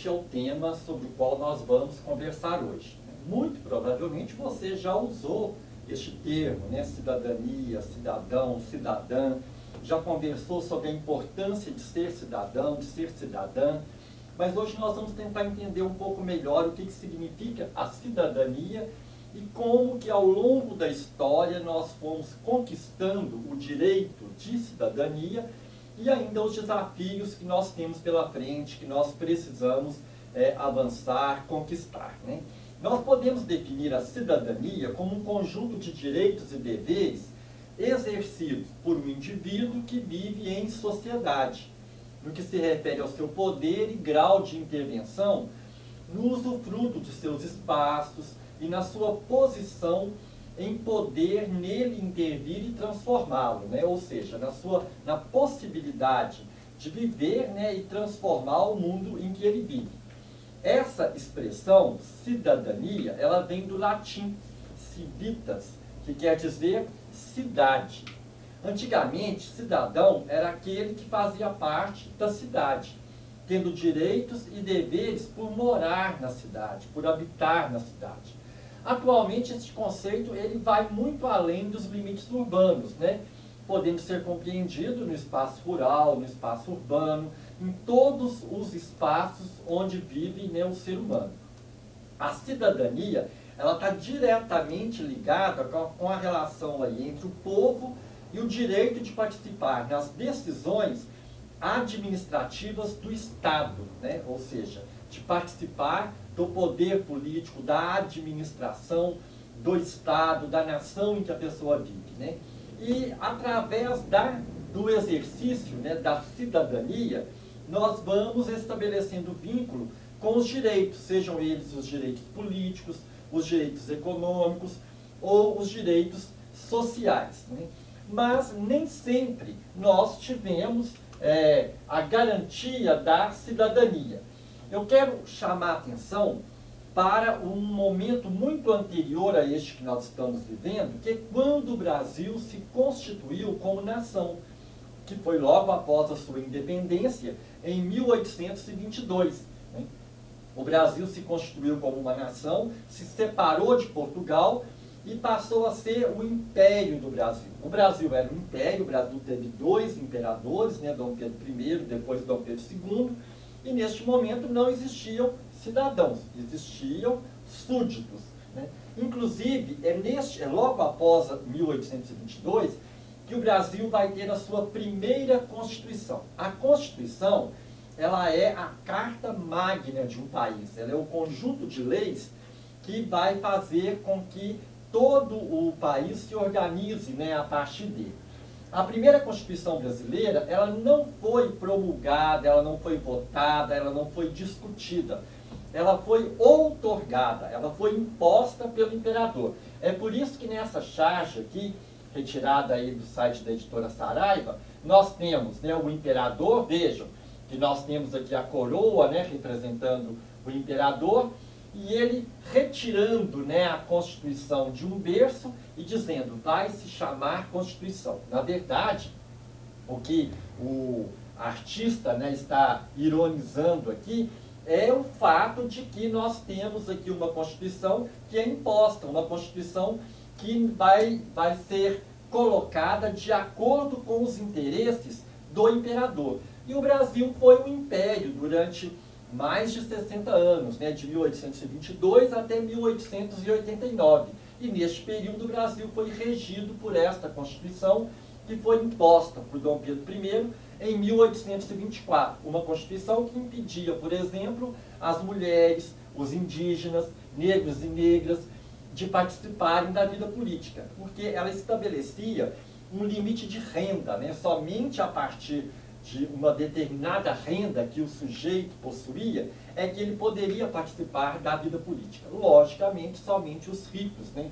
este é o tema sobre o qual nós vamos conversar hoje. Muito provavelmente você já usou este termo, né? Cidadania, cidadão, cidadã, já conversou sobre a importância de ser cidadão, de ser cidadã, mas hoje nós vamos tentar entender um pouco melhor o que significa a cidadania e como que ao longo da história nós fomos conquistando o direito de cidadania e ainda os desafios que nós temos pela frente, que nós precisamos avançar, conquistar, né? Nós podemos definir a cidadania como um conjunto de direitos e deveres exercidos por um indivíduo que vive em sociedade, no que se refere ao seu poder e grau de intervenção no usufruto de seus espaços e na sua posição em poder nele intervir e transformá-lo, né? Ou seja, na possibilidade de viver, né, e transformar o mundo em que ele vive. Essa expressão, cidadania, ela vem do latim civitas, que quer dizer cidade. Antigamente, cidadão era aquele que fazia parte da cidade, tendo direitos e deveres por morar na cidade, por habitar na cidade. Atualmente, esse conceito ele vai muito além dos limites urbanos, né? Podendo ser compreendido no espaço rural, no espaço urbano, em todos os espaços onde vive, né, o ser humano. A cidadania ela está diretamente ligada com a relação aí entre o povo e o direito de participar nas decisões administrativas do Estado, né? Ou seja, de participar do poder político, da administração do Estado, da nação em que a pessoa vive, né? E através do exercício, né, da cidadania, nós vamos estabelecendo vínculo com os direitos, sejam eles os direitos políticos, os direitos econômicos ou os direitos sociais, né? Mas nem sempre nós tivemos a garantia da cidadania. Eu quero chamar a atenção para um momento muito anterior a este que nós estamos vivendo, que é quando o Brasil se constituiu como nação, que foi logo após a sua independência, em 1822. Né? O Brasil se constituiu como uma nação, se separou de Portugal e passou a ser o Império do Brasil. O Brasil era um império, o Brasil teve 2 imperadores, né? Dom Pedro I, depois Dom Pedro II, e neste momento não existiam cidadãos, existiam súditos, né? Inclusive, logo após 1822 que o Brasil vai ter a sua primeira Constituição. A Constituição, ela é a carta magna de um país, ela é o conjunto de leis que vai fazer com que todo o país se organize, né, a partir dele. A primeira Constituição brasileira, ela não foi promulgada, ela não foi votada, ela não foi discutida. Ela foi outorgada, ela foi imposta pelo imperador. É por isso que nessa charge aqui, retirada aí do site da editora Saraiva, nós temos, né, o imperador, vejam, que nós temos aqui a coroa, né, representando o imperador, e ele retirando, né, a Constituição de um berço e dizendo, vai se chamar Constituição. Na verdade, o que o artista, né, está ironizando aqui é o fato de que nós temos aqui uma Constituição que é imposta, uma Constituição que vai ser colocada de acordo com os interesses do imperador. E o Brasil foi um império durante mais de 60 anos, né, de 1822 até 1889. E neste período o Brasil foi regido por esta Constituição que foi imposta por Dom Pedro I em 1824. Uma Constituição que impedia, por exemplo, as mulheres, os indígenas, negros e negras, de participarem da vida política, porque ela estabelecia um limite de renda, né? Somente a partir de uma determinada renda que o sujeito possuía, é que ele poderia participar da vida política. Logicamente, somente os ricos, né,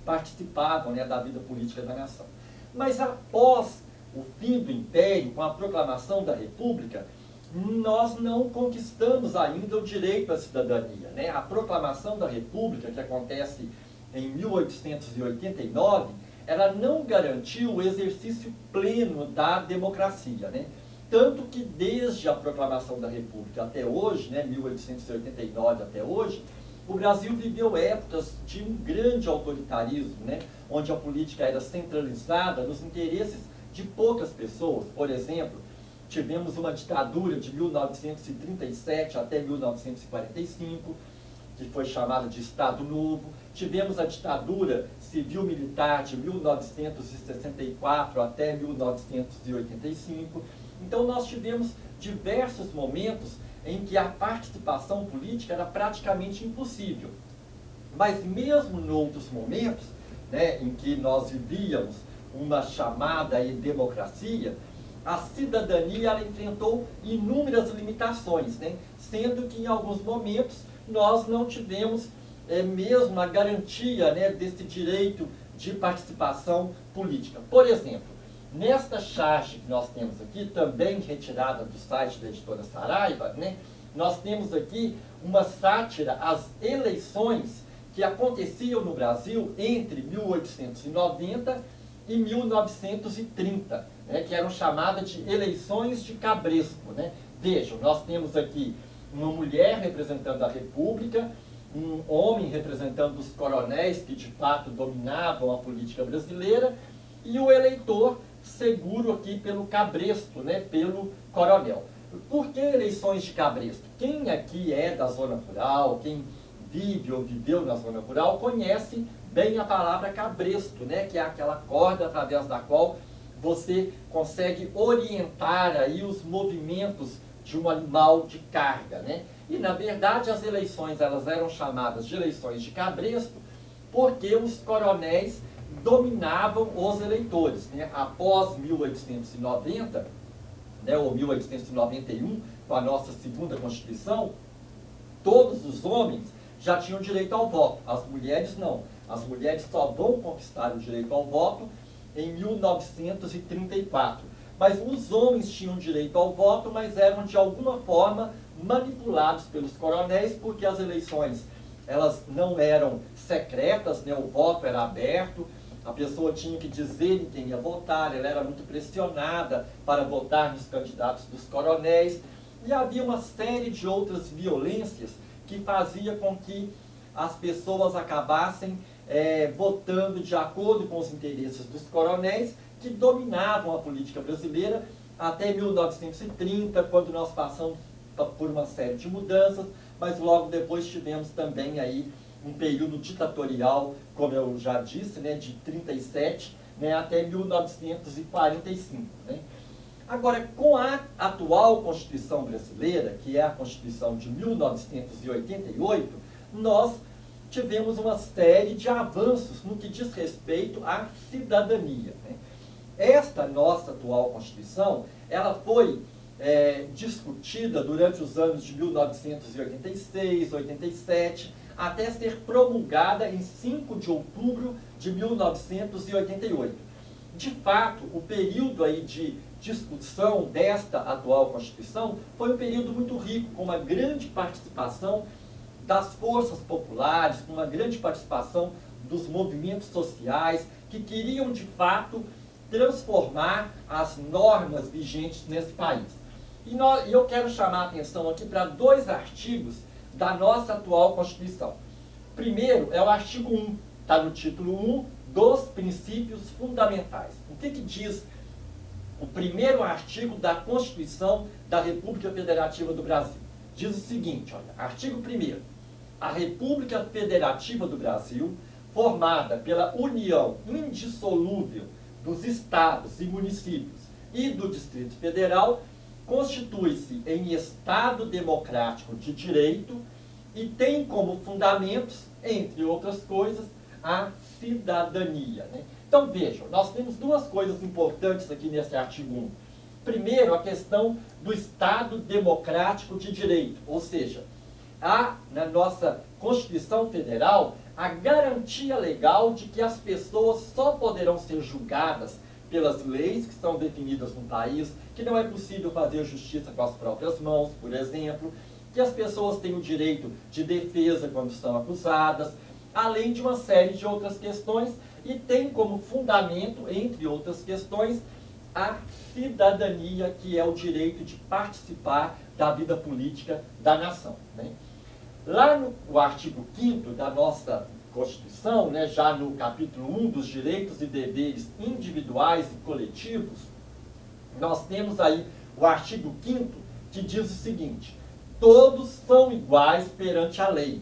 participavam, né, da vida política da nação. Mas após o fim do Império, com a proclamação da República, nós não conquistamos ainda o direito à cidadania, né? A proclamação da República, que acontece em 1889, ela não garantiu o exercício pleno da democracia, né? tanto que desde a proclamação da República até hoje, né, 1889 até hoje, o Brasil viveu épocas de um grande autoritarismo, né, onde a política era centralizada nos interesses de poucas pessoas. Por exemplo, tivemos uma ditadura de 1937 até 1945, que foi chamada de Estado Novo. Tivemos a ditadura civil-militar de 1964 até 1985. Então nós tivemos diversos momentos em que a participação política era praticamente impossível. Mas mesmo em outros momentos, né, em que nós vivíamos uma chamada democracia, a cidadania ela enfrentou inúmeras limitações, né, sendo que em alguns momentos nós não tivemos mesmo a garantia, né, desse direito de participação política. Por exemplo, nesta charge que nós temos aqui, também retirada do site da editora Saraiva, né, nós temos aqui uma sátira às eleições que aconteciam no Brasil entre 1890 e 1930, né, que eram chamadas de eleições de Cabresco, né. Vejam, nós temos aqui uma mulher representando a República, um homem representando os coronéis que de fato dominavam a política brasileira, e o eleitor seguro aqui pelo Cabresto, né, pelo coronel. Por que eleições de Cabresto? Quem aqui é da zona rural, quem vive ou viveu na zona rural, conhece bem a palavra cabresto, né, que é aquela corda através da qual você consegue orientar aí os movimentos de um animal de carga, né? E, na verdade, as eleições elas eram chamadas de eleições de cabresto porque os coronéis dominavam os eleitores, né? Após 1890, né, ou 1891, com a nossa segunda Constituição, todos os homens já tinham direito ao voto, as mulheres não. As mulheres só vão conquistar o direito ao voto em 1934. Mas os homens tinham direito ao voto, mas eram de alguma forma manipulados pelos coronéis, porque as eleições elas não eram secretas, né? O voto era aberto, a pessoa tinha que dizer em quem ia votar, ela era muito pressionada para votar nos candidatos dos coronéis, e havia uma série de outras violências que fazia com que as pessoas acabassem votando de acordo com os interesses dos coronéis, que dominavam a política brasileira até 1930, quando nós passamos por uma série de mudanças, mas logo depois tivemos também aí um período ditatorial, como eu já disse, né, de 37, né, até 1945. Né. Agora, com a atual Constituição brasileira, que é a Constituição de 1988, nós tivemos uma série de avanços no que diz respeito à cidadania, né. Esta nossa atual Constituição, ela foi discutida durante os anos de 1986, 87, até ser promulgada em 5 de outubro de 1988. De fato, o período aí de discussão desta atual Constituição foi um período muito rico, com uma grande participação das forças populares, com uma grande participação dos movimentos sociais, que queriam, de fato, transformar as normas vigentes nesse país. E eu quero chamar a atenção aqui para 2 artigos da nossa atual Constituição. Primeiro é o artigo 1, está no título 1, dos princípios fundamentais. O que diz o primeiro artigo da Constituição da República Federativa do Brasil? Diz o seguinte, olha, artigo 1º. A República Federativa do Brasil, formada pela união indissolúvel dos estados e municípios e do Distrito Federal, constitui-se em Estado democrático de direito e tem como fundamentos, entre outras coisas, a cidadania. Né? Então vejam, nós temos 2 coisas importantes aqui nesse artigo 1. Primeiro, a questão do Estado democrático de direito, ou seja, há na nossa Constituição Federal a garantia legal de que as pessoas só poderão ser julgadas pelas leis que são definidas no país, que não é possível fazer justiça com as próprias mãos, por exemplo, que as pessoas têm o direito de defesa quando são acusadas, além de uma série de outras questões, e tem como fundamento, entre outras questões, a cidadania, que é o direito de participar da vida política da nação, né? Lá no artigo 5º da nossa Constituição, né, já no capítulo 1 dos direitos e deveres individuais e coletivos, nós temos aí o artigo 5º que diz o seguinte: todos são iguais perante a lei,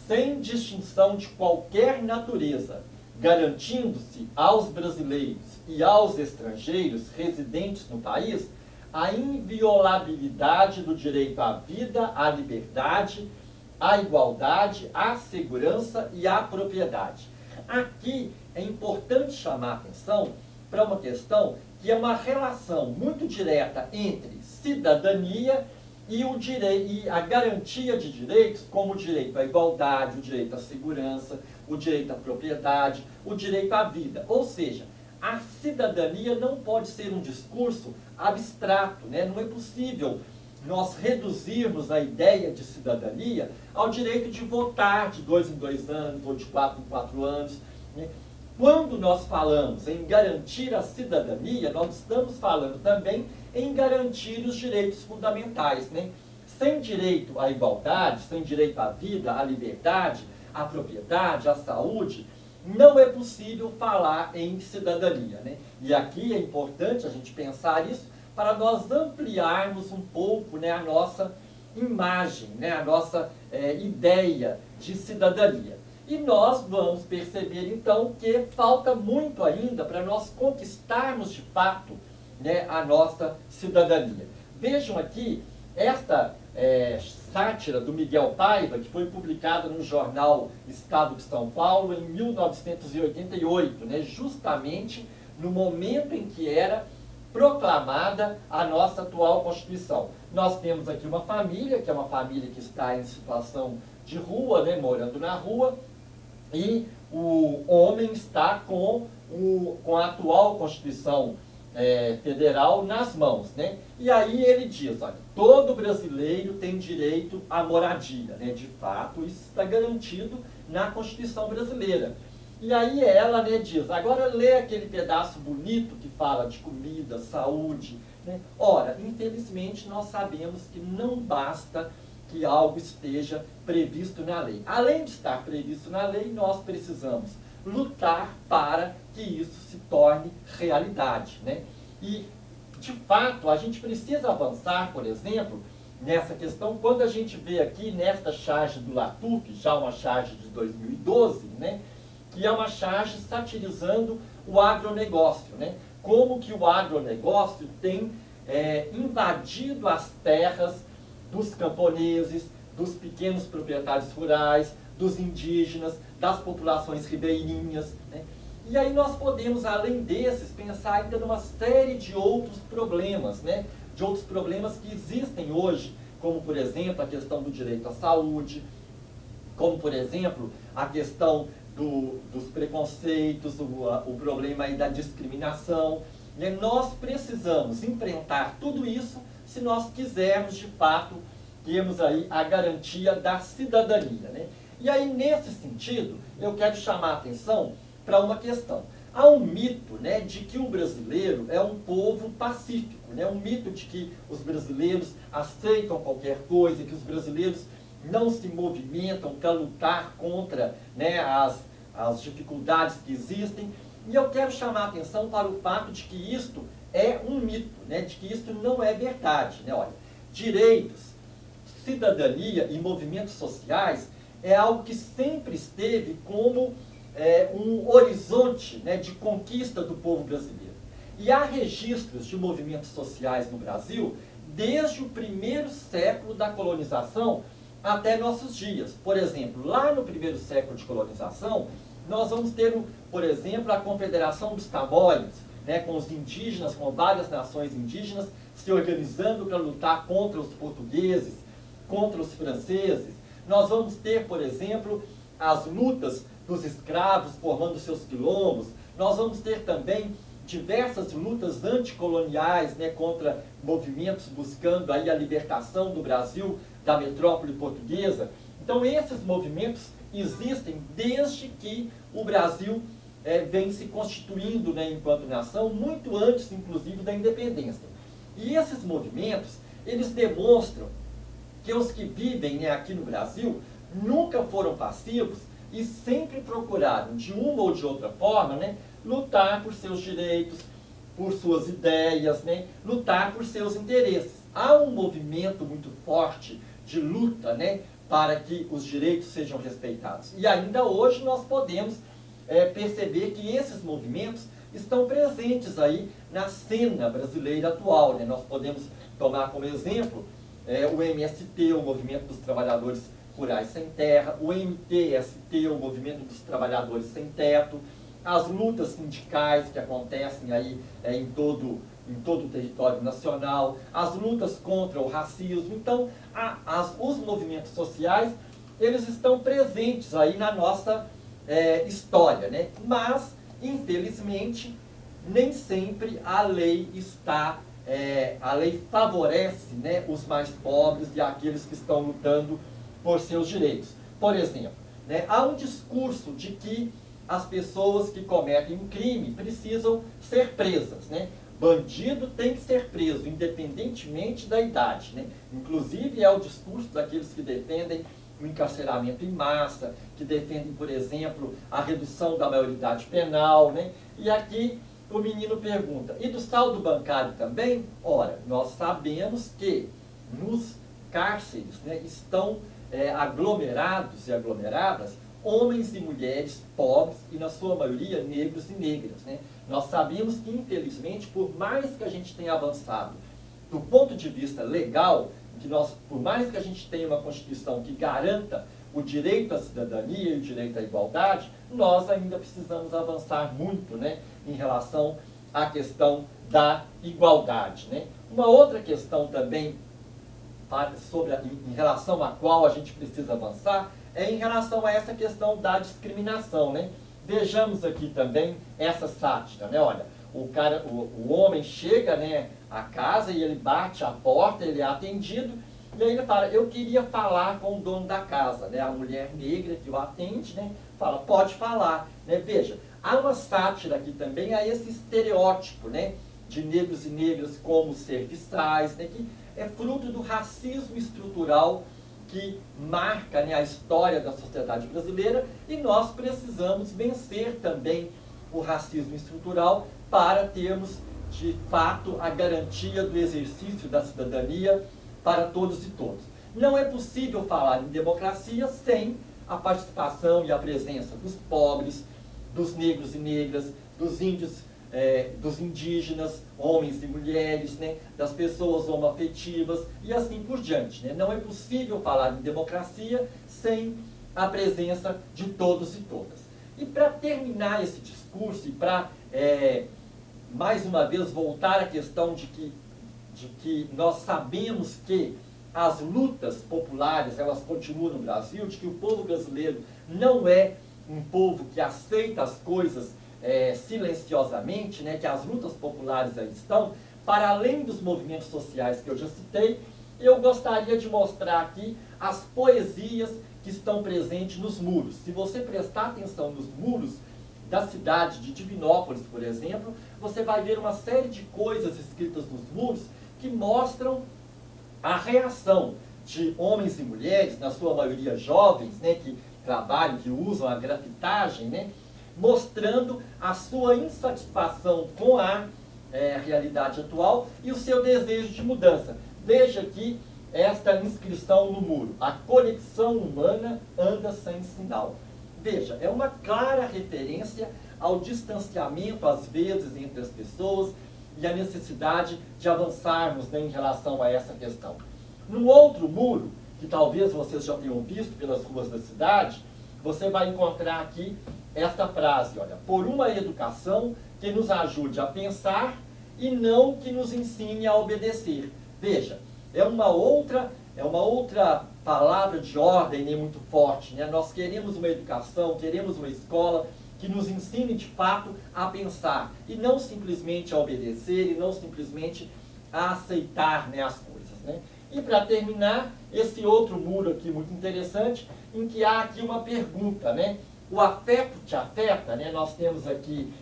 sem distinção de qualquer natureza, garantindo-se aos brasileiros e aos estrangeiros residentes no país a inviolabilidade do direito à vida, à liberdade, à igualdade, à segurança e à propriedade. Aqui é importante chamar a atenção para uma questão que é uma relação muito direta entre cidadania e a garantia de direitos, como o direito à igualdade, o direito à segurança, o direito à propriedade, o direito à vida. Ou seja, a cidadania não pode ser um discurso abstrato, né? Não é possível nós reduzirmos a ideia de cidadania ao direito de votar de 2 em 2 anos ou de 4 em 4 anos, né? Quando nós falamos em garantir a cidadania, nós estamos falando também em garantir os direitos fundamentais, né? Sem direito à igualdade, sem direito à vida, à liberdade, à propriedade, à saúde, não é possível falar em cidadania, né? E aqui é importante a gente pensar isso para nós ampliarmos um pouco, né, a nossa imagem, né, a nossa ideia de cidadania. E nós vamos perceber, então, que falta muito ainda para nós conquistarmos, de fato, né, a nossa cidadania. Vejam aqui esta sátira do Miguel Paiva, que foi publicada no jornal Estado de São Paulo em 1988, né, justamente no momento em que era proclamada a nossa atual Constituição. Nós temos aqui uma família, que é uma família que está em situação de rua, né, morando na rua, e o homem está com a atual Constituição Federal nas mãos, né? E aí ele diz, olha, todo brasileiro tem direito à moradia, né? De fato, isso está garantido na Constituição brasileira. E aí ela, né, diz, agora lê aquele pedaço bonito que fala de comida, saúde, né? Ora, infelizmente nós sabemos que não basta que algo esteja previsto na lei. Além de estar previsto na lei, nós precisamos lutar para que isso se torne realidade, né? E, de fato, a gente precisa avançar, por exemplo, nessa questão, quando a gente vê aqui nesta charge do Latuf, já uma charge de 2012, né, que é uma charge satirizando o agronegócio, né? Como que o agronegócio tem invadido as terras dos camponeses, dos pequenos proprietários rurais, dos indígenas, das populações ribeirinhas, né? E aí nós podemos, além desses, pensar ainda numa série de outros problemas, né? De outros problemas que existem hoje, como, por exemplo, a questão do direito à saúde, como, por exemplo, a questão dos preconceitos, o problema aí da discriminação. E nós precisamos enfrentar tudo isso se nós quisermos, de fato, termos aí a garantia da cidadania, né? E aí, nesse sentido, eu quero chamar a atenção para uma questão. Há um mito, né, de que o brasileiro é um povo pacífico, né? Um mito de que os brasileiros aceitam qualquer coisa, que os brasileiros não se movimentam para lutar contra, né, as dificuldades que existem. E eu quero chamar a atenção para o fato de que isto é um mito, né, de que isto não é verdade, né? Olha, direitos, cidadania e movimentos sociais é algo que sempre esteve como um horizonte, né, de conquista do povo brasileiro. E há registros de movimentos sociais no Brasil desde o primeiro século da colonização até nossos dias. Por exemplo, lá no primeiro século de colonização, nós vamos ter, por exemplo, a Confederação dos Camões, né, com os indígenas, com várias nações indígenas se organizando para lutar contra os portugueses, contra os franceses. Nós vamos ter, por exemplo, as lutas dos escravos formando seus quilombos. Nós vamos ter também diversas lutas anticoloniais, né, contra movimentos buscando aí a libertação do Brasil da metrópole portuguesa. Então esses movimentos existem desde que o Brasil vem se constituindo, né, enquanto nação, muito antes, inclusive, da independência. E esses movimentos, eles demonstram que os que vivem, né, aqui no Brasil nunca foram passivos e sempre procuraram, de uma ou de outra forma, né, lutar por seus direitos, por suas ideias, né, lutar por seus interesses. Há um movimento muito forte de luta, né, para que os direitos sejam respeitados. E ainda hoje nós podemos perceber que esses movimentos estão presentes aí na cena brasileira atual, né? Nós podemos tomar como exemplo o MST, o Movimento dos Trabalhadores Rurais Sem Terra, o MTST, o Movimento dos Trabalhadores Sem Teto, as lutas sindicais que acontecem aí em todo o território nacional, as lutas contra o racismo. Então, os movimentos sociais, eles estão presentes aí na nossa história, né? Mas, infelizmente, nem sempre a lei a lei favorece, né, os mais pobres e aqueles que estão lutando por seus direitos. Por exemplo, né, há um discurso de que as pessoas que cometem um crime precisam ser presas, né? Bandido tem que ser preso, independentemente da idade, né? Inclusive é o discurso daqueles que defendem o encarceramento em massa, que defendem, por exemplo, a redução da maioridade penal, né? E aqui o menino pergunta, e do saldo bancário também? Ora, nós sabemos que nos cárceres, né, estão aglomerados e aglomeradas homens e mulheres pobres e, na sua maioria, negros e negras, né? Nós sabemos que, infelizmente, por mais que a gente tenha avançado do ponto de vista legal, que por mais que a gente tenha uma Constituição que garanta o direito à cidadania e o direito à igualdade, nós ainda precisamos avançar muito, né, em relação à questão da igualdade, né? Uma outra questão também em relação à qual a gente precisa avançar é em relação a essa questão da discriminação, né? Vejamos aqui também essa sátira, né? Olha, o homem chega, né, à casa e ele bate a porta, ele é atendido, e aí ele fala, eu queria falar com o dono da casa, né? A mulher negra que o atende, né, fala, pode falar, né? Veja, há uma sátira aqui também a esse estereótipo, né, de negros e negras como serviçais, né, que é fruto do racismo estrutural que marca, né, a história da sociedade brasileira, e nós precisamos vencer também o racismo estrutural para termos, de fato, a garantia do exercício da cidadania para todos e todas. Não é possível falar em democracia sem a participação e a presença dos pobres, dos negros e negras, dos índios, dos indígenas, homens e mulheres, né, das pessoas homoafetivas e assim por diante, né? Não é possível falar em democracia sem a presença de todos e todas. E para terminar esse discurso e para, mais uma vez, voltar à questão de que nós sabemos que as lutas populares, elas continuam no Brasil, de que o povo brasileiro não é um povo que aceita as coisas silenciosamente, né, que as lutas populares aí estão, para além dos movimentos sociais que eu já citei, eu gostaria de mostrar aqui as poesias que estão presentes nos muros. Se você prestar atenção nos muros da cidade de Divinópolis, por exemplo, você vai ver uma série de coisas escritas nos muros que mostram a reação de homens e mulheres, na sua maioria jovens, né, que trabalham, que usam a grafitagem, né, mostrando a sua insatisfação com a realidade atual e o seu desejo de mudança. Veja aqui esta inscrição no muro: a conexão humana anda sem sinal. Veja, é uma clara referência ao distanciamento, às vezes, entre as pessoas e a necessidade de avançarmos, né, em relação a essa questão. No outro muro, que talvez vocês já tenham visto pelas ruas da cidade, você vai encontrar aqui esta frase, olha, por uma educação que nos ajude a pensar e não que nos ensine a obedecer. Veja, é uma outra palavra de ordem, né, muito forte, né? Nós queremos uma educação, queremos uma escola que nos ensine de fato a pensar e não simplesmente a obedecer e não simplesmente a aceitar, né, as coisas, né? E para terminar, esse outro muro aqui muito interessante, em que há aqui uma pergunta, né? O afeto te afeta, né? Nós temos aqui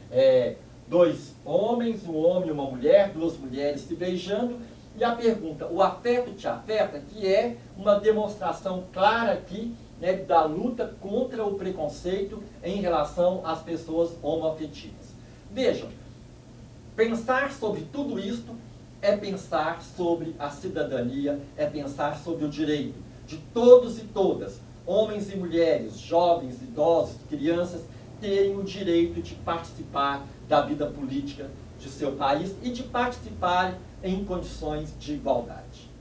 dois homens, um homem e uma mulher, duas mulheres se beijando, e a pergunta, o afeto te afeta, que é uma demonstração clara aqui, né, da luta contra o preconceito em relação às pessoas homoafetivas. Vejam, pensar sobre tudo isto é pensar sobre a cidadania, é pensar sobre o direito de todos e todas, homens e mulheres, jovens, idosos, crianças, terem o direito de participar da vida política de seu país e de participar em condições de igualdade.